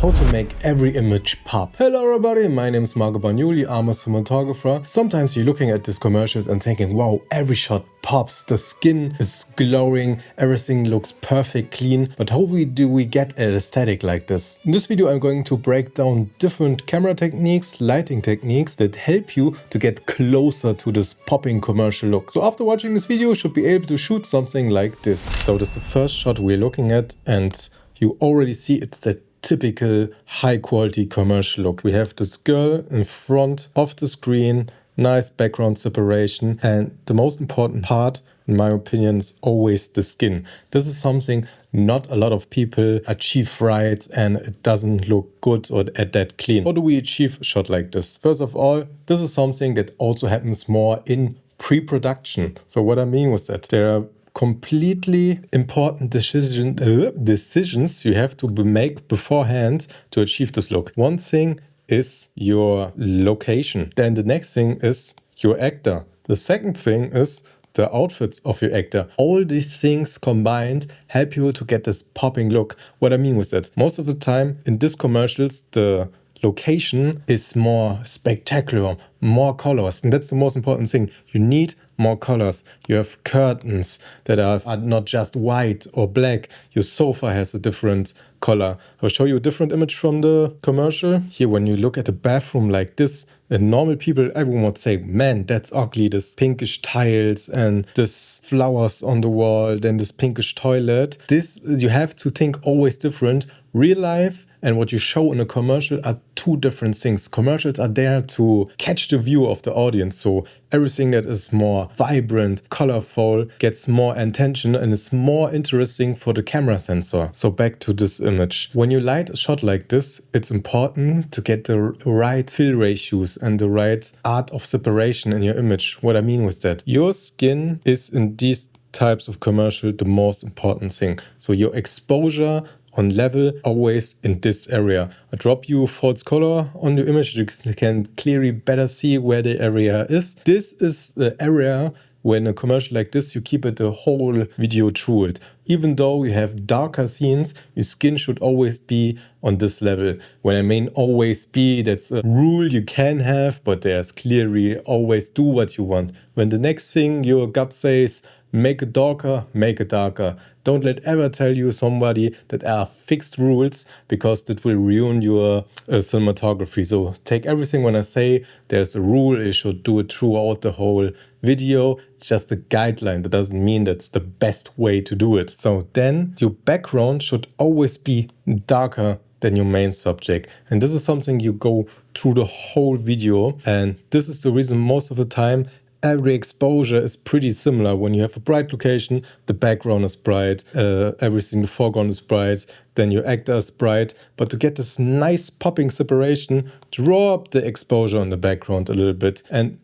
how to make every image pop. Hello everybody, my name is Marco Bagnoli, I'm a cinematographer. Sometimes you're looking at these commercials and thinking, wow, every shot pops, the skin is glowing, everything looks perfect, clean, but how do we get an aesthetic like this? In this video I'm going to break down different camera techniques, lighting techniques that help you to get closer to this popping commercial look. So after watching this video you should be able to shoot something like this. So this is the first shot we're looking at, and you already see it's the typical high quality commercial look. We have this girl in front of the screen, nice background separation, and the most important part in my opinion is always the skin. This is something not a lot of people achieve right, and it doesn't look good or that clean. How do we achieve a shot like this? First of all, this is something that also happens more in pre-production. So what I mean with that, there are completely important decisions you have to make beforehand to achieve this look. One thing is your location. Then the next thing is your actor. The second thing is the outfits of your actor. All these things combined help you to get this popping look. What I mean with that, most of the time in these commercials, the location is more spectacular, more colors, and that's the most important thing. You need more colors. You have curtains that are not just white or black. Your sofa has a different color. I'll show you a different image from the commercial. Here, when you look at a bathroom like this, and normal people, everyone would say, man, that's ugly, this pinkish tiles and this flowers on the wall, then this pinkish toilet. This, you have to think always different. Real life and what you show in a commercial are two different things. Commercials are there to catch the view of the audience. So everything that is more vibrant, colorful, gets more attention and is more interesting for the camera sensor. So back to this image. When you light a shot like this, it's important to get the right fill ratios and the right art of separation in your image. What I mean with that, your skin is in these types of commercial the most important thing. So your exposure on level always in this area. I drop you false color on your image. You can clearly better see where the area is. This is the area when a commercial like this, you keep it the whole video through it. Even though you have darker scenes, your skin should always be on this level. When I mean always be, that's a rule you can have, but there's clearly always do what you want. When the next thing your gut says, make it darker, make it darker. Don't let ever tell you somebody that are fixed rules, because that will ruin your cinematography. So take everything when I say there's a rule, you should do it throughout the whole video. It's just a guideline. That doesn't mean that's the best way to do it. So then your background should always be darker than your main subject. And this is something you go through the whole video. And this is the reason most of the time every exposure is pretty similar. When you have a bright location, the background is bright, everything, the foreground is bright, then your actor is bright. But to get this nice popping separation, drop the exposure on the background a little bit. And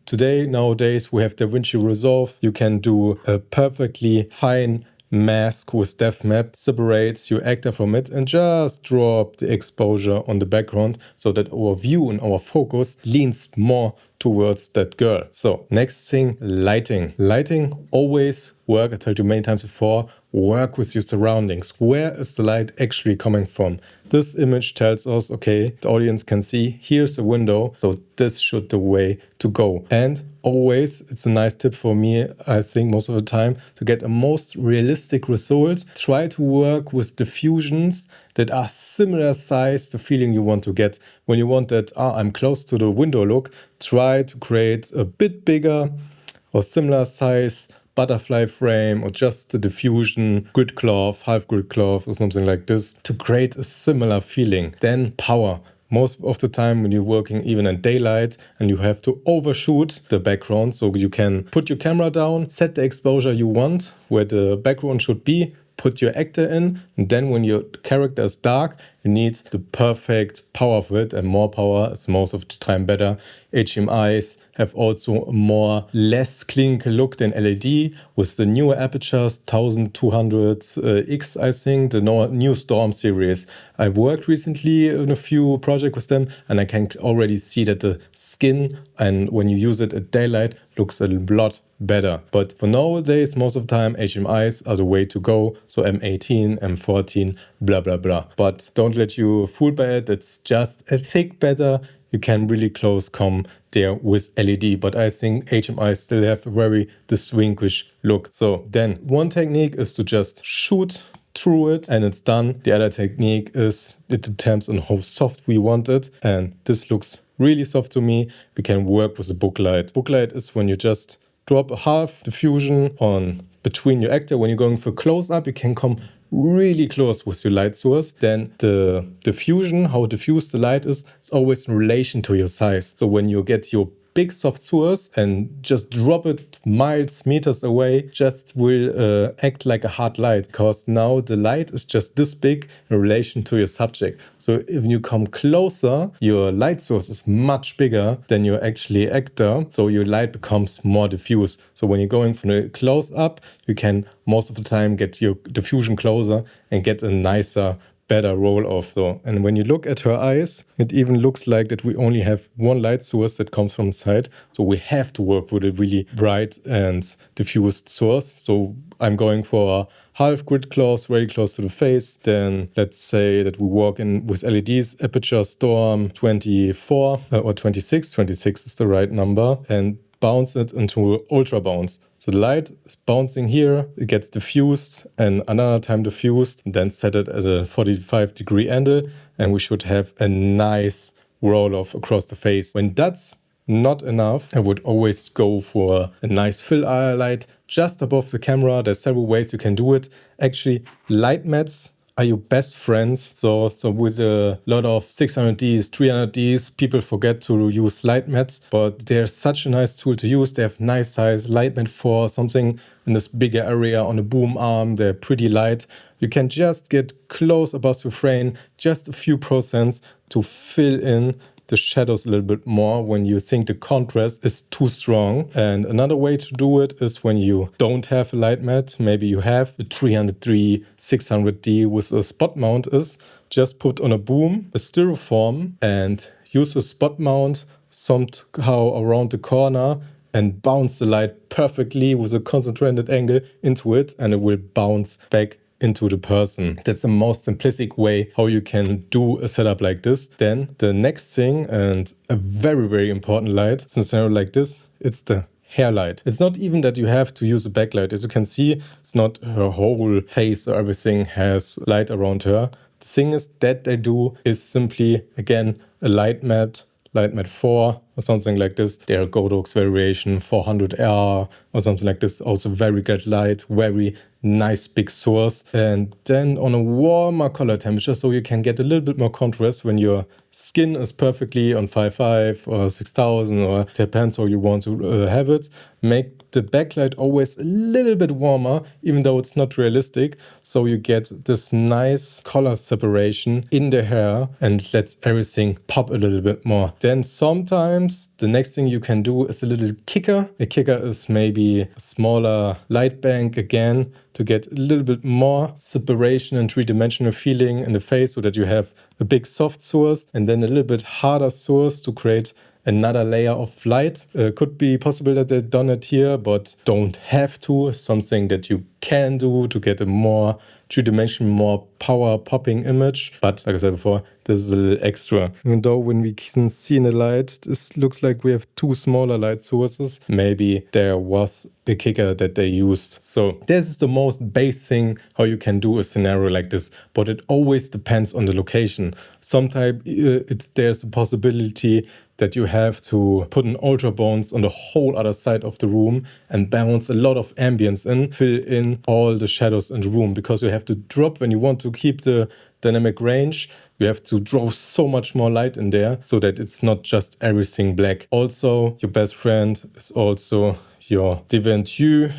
nowadays, we have DaVinci Resolve. You can do a perfectly fine mask with depth map, separates your actor from it, and just drop the exposure on the background so that our view and our focus leans more towards that girl. So next thing, lighting. Lighting always work, I told you many times before, work with your surroundings. Where is the light actually coming from? This image tells us, okay, the audience can see, here's a window, so this should the way to go. And always, it's a nice tip for me, I think most of the time, to get a most realistic result. Try to work with diffusions that are similar size, the feeling you want to get. When you want that, I'm close to the window look, try to create a bit bigger or similar size butterfly frame, or just the diffusion grid cloth, half grid cloth or something like this to create a similar feeling. Then power. Most of the time when you're working even in daylight and you have to overshoot the background, so you can put your camera down, set the exposure you want where the background should be, put your actor in, and then when your character is dark, you need the perfect power of it, and more power is most of the time better. HMIs have also a more less clinical look than LED with the newer apertures, 1200X, I think, the new Storm series. I've worked recently in a few projects with them, and I can already see that the skin, and when you use it at daylight, looks a lot better. But for nowadays, most of the time, HMIs are the way to go. So M18, M14, blah, blah, blah. But don't let you fool by it. It's just a tick better. You can really close come there with LED, but I think HMIs still have a very distinguished look. So then one technique is to just shoot through it and it's done. The other technique is it depends on how soft we want it, and this looks really soft to me. We can work with a booklight. Booklight is when you just drop a half diffusion on between your actor. When you're going for close-up, you can come really close with your light source. Then the diffusion, how diffused the light is always in relation to your size. So when you get your big soft source and just drop it miles, meters away, just will act like a hard light, because now the light is just this big in relation to your subject. So if you come closer, your light source is much bigger than your actually actor, so your light becomes more diffuse. So when you're going from a close up, you can most of the time get your diffusion closer and get a nicer, better roll off though. And when you look at her eyes, it even looks like that we only have one light source that comes from the side. So we have to work with a really bright and diffused source. So I'm going for a half grid close, very close to the face. Then let's say that we work in with LEDs, Aputure Storm 24 or 26. 26 is the right number. And bounce it into ultra bounce. So the light is bouncing here, it gets diffused and another time diffused, and then set it at a 45-degree angle, and we should have a nice roll off across the face. When that's not enough, I would always go for a nice fill light just above the camera. There's several ways you can do it. Actually, light mats are your best friends. So with a lot of 600Ds, 300Ds, people forget to use light mats, but they're such a nice tool to use. They have nice size, light mat for something in this bigger area on a boom arm. They're pretty light. You can just get close above the frame, just a few % to fill in the shadows a little bit more when you think the contrast is too strong. And another way to do it is when you don't have a light mat, maybe you have a 300D, 600D with a spot mount, is just put on a boom, a styrofoam, and use a spot mount somehow around the corner and bounce the light perfectly with a concentrated angle into it, and it will bounce back into the person. That's the most simplistic way how you can do a setup like this. Then the next thing, and a very, very important light, in a scenario like this, it's the hair light. It's not even that you have to use a backlight. As you can see, it's not her whole face or everything has light around her. The thing is that they do is simply, again, a light mat 4 or something like this. Their Godox variation 400R or something like this. Also very good light, very nice big source. And then on a warmer color temperature, so you can get a little bit more contrast when your skin is perfectly on 5.5 or 6000, or depends how you want to have it. Make the backlight always a little bit warmer, even though it's not realistic. So you get this nice color separation in the hair and lets everything pop a little bit more. Then sometimes the next thing you can do is a little kicker. A kicker is maybe a smaller light bank again to get a little bit more separation and three-dimensional feeling in the face, so that you have a big soft source and then a little bit harder source to create another layer of light. Could be possible that they've done it here, but don't have to. It's something that you can do to get a more three-dimensional, more power popping image. But like I said before, this is a little extra. Even though when we can see in the light, this looks like we have two smaller light sources. Maybe there was a kicker that they used. So this is the most base thing how you can do a scenario like this, but it always depends on the location. Sometimes there's a possibility that you have to put an ultra bounce on the whole other side of the room and bounce a lot of ambience in, fill in all the shadows in the room, because you have to drop, when you want to keep the dynamic range, you have to draw so much more light in there so that it's not just everything black. Also, your best friend is also your devant you.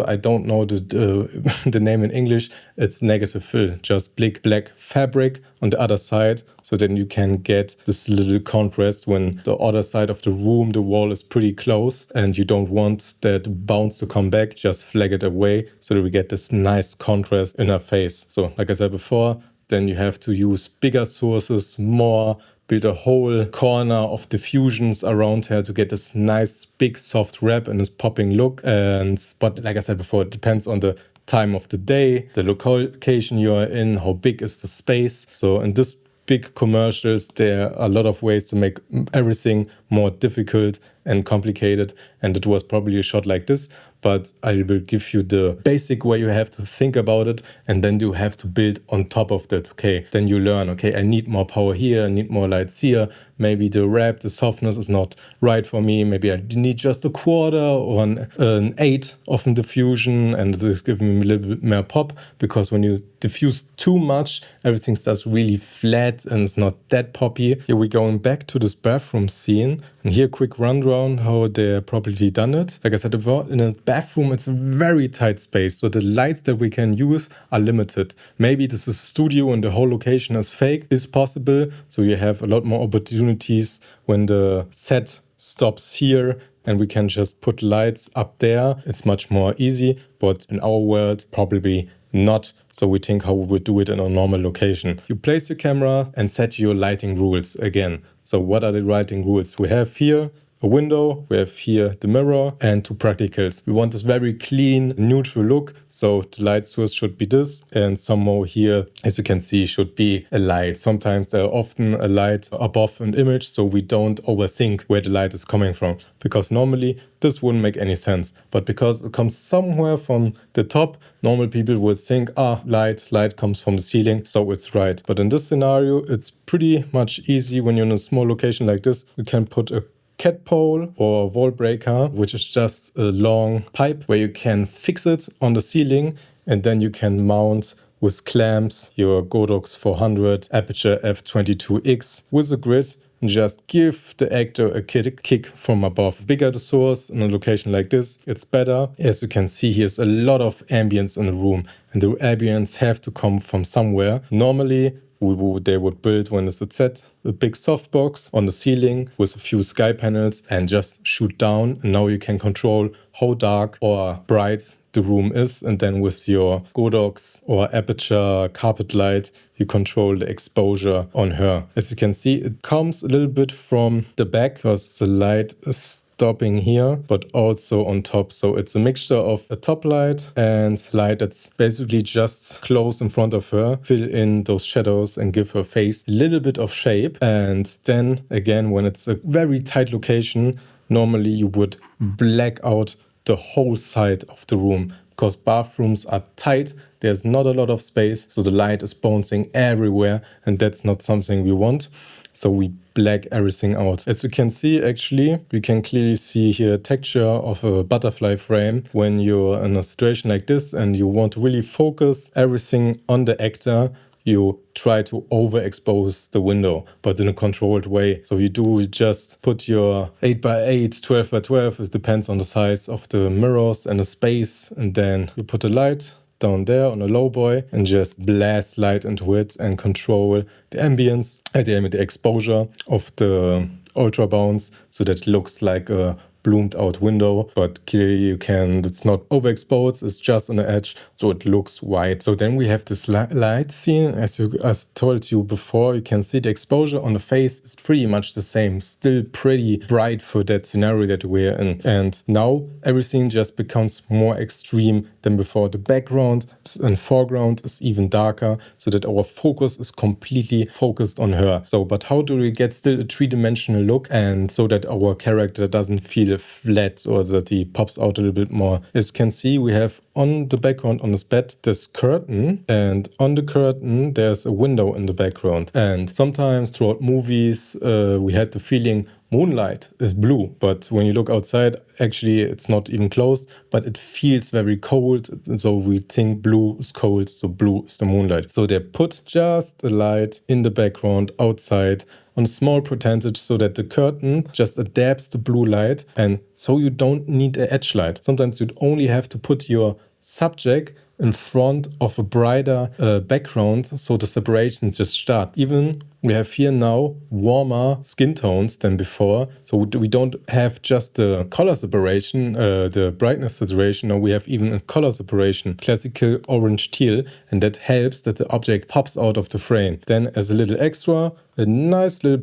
I don't know the name in English. It's negative fill, just black fabric on the other side, so then you can get this little contrast when the other side of the room, the wall is pretty close and you don't want that bounce to come back. Just flag it away so that we get this nice contrast in our face. So like I said before, then you have to use bigger sources, more build a whole corner of diffusions around here to get this nice big soft wrap and this popping look. But like I said before, it depends on the time of the day, the location you are in, how big is the space. So in this big commercials, there are a lot of ways to make everything more difficult and complicated, and it was probably a shot like this, but I will give you the basic way you have to think about it, and then you have to build on top of that. Okay, then you learn, okay, I need more power here, I need more lights here, maybe the wrap, the softness is not right for me, maybe I need just a quarter or an eighth of a diffusion, and this is giving me a little bit more pop, because when you diffuse too much, everything starts really flat and it's not that poppy. Here we're going back to this bathroom scene, and here quick rundown how they probably done it. Like I said before, in a bathroom it's a very tight space, so the lights that we can use are limited. Maybe this is a studio and the whole location is fake, is possible, so you have a lot more opportunities when the set stops here and we can just put lights up there. It's much more easy, but in our world probably not. So we think how we would do it in a normal location. You place your camera and set your lighting rules again. So what are the lighting rules? We have here a window, we have here the mirror and two practicals. We want this very clean, neutral look. So the light source should be this, and somewhere here, as you can see, should be a light. Sometimes there are often a light above an image, so we don't overthink where the light is coming from, because normally this wouldn't make any sense. But because it comes somewhere from the top, normal people would think, light comes from the ceiling, so it's right. But in this scenario, it's pretty much easy. When you're in a small location like this, you can put a cat pole or wall breaker, which is just a long pipe where you can fix it on the ceiling, and then you can mount with clamps your Godox 400 Aputure F22X with a grid and just give the actor a kick from above. The bigger the source in a location like this, it's better. As you can see, here's a lot of ambience in the room, and the ambience have to come from somewhere. Normally, they would build, when it's a set, a big softbox on the ceiling with a few sky panels and just shoot down. And now you can control how dark or bright the room is. And then with your Godox or Aputure carpet light, you control the exposure on her. As you can see, it comes a little bit from the back because the light is stopping here, but also on top. So it's a mixture of a top light and light that's basically just close in front of her, fill in those shadows and give her face a little bit of shape. And then again, when it's a very tight location, normally you would black out the whole side of the room, because bathrooms are tight, there's not a lot of space, so the light is bouncing everywhere, and that's not something we want. So we black everything out. As you can see, actually, we can clearly see here a texture of a butterfly frame when you're in a situation like this and you want to really focus everything on the actor. You try to overexpose the window, but in a controlled way. So you just put your 8x8, 12x12, it depends on the size of the mirrors and the space, and then you put a light down there on a low boy and just blast light into it and control the ambience, the exposure of the ultra bounce, so that it looks like a bloomed out window, but clearly you can, it's not overexposed, it's just on the edge, so it looks white. So then we have this light scene. As told you before, you can see the exposure on the face is pretty much the same, still pretty bright for that scenario that we're in. And now everything just becomes more extreme than before. The background and foreground is even darker, so that our focus is completely focused on her. So, but how do we get still a three-dimensional look, and so that our character doesn't feel flat or that he pops out a little bit more? As you can see, we have on the background on this bed this curtain, and on the curtain there's a window in the background. And sometimes throughout movies we had the feeling moonlight is blue, but when you look outside, actually it's not even closed, but it feels very cold, so we think blue is cold, so blue is the moonlight. So they put just a light in the background outside on a small percentage, so that the curtain just adapts the blue light, and so you don't need an edge light. Sometimes you'd only have to put your subject in front of a brighter background, so the separation just starts. Even we have here now warmer skin tones than before. So we don't have just the color separation, the brightness saturation. Now we have even a color separation, classical orange teal, and that helps that the object pops out of the frame. Then as a little extra, a nice little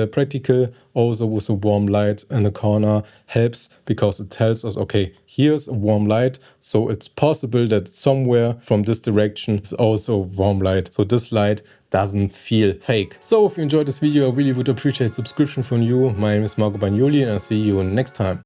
practical, also with a warm light in the corner, helps because it tells us, okay, here's a warm light, so it's possible that somewhere from this direction is also warm light. So this light doesn't feel fake. So if you enjoyed this video, I really would appreciate subscription from you. My name is Marco Bagnoli and I'll see you next time.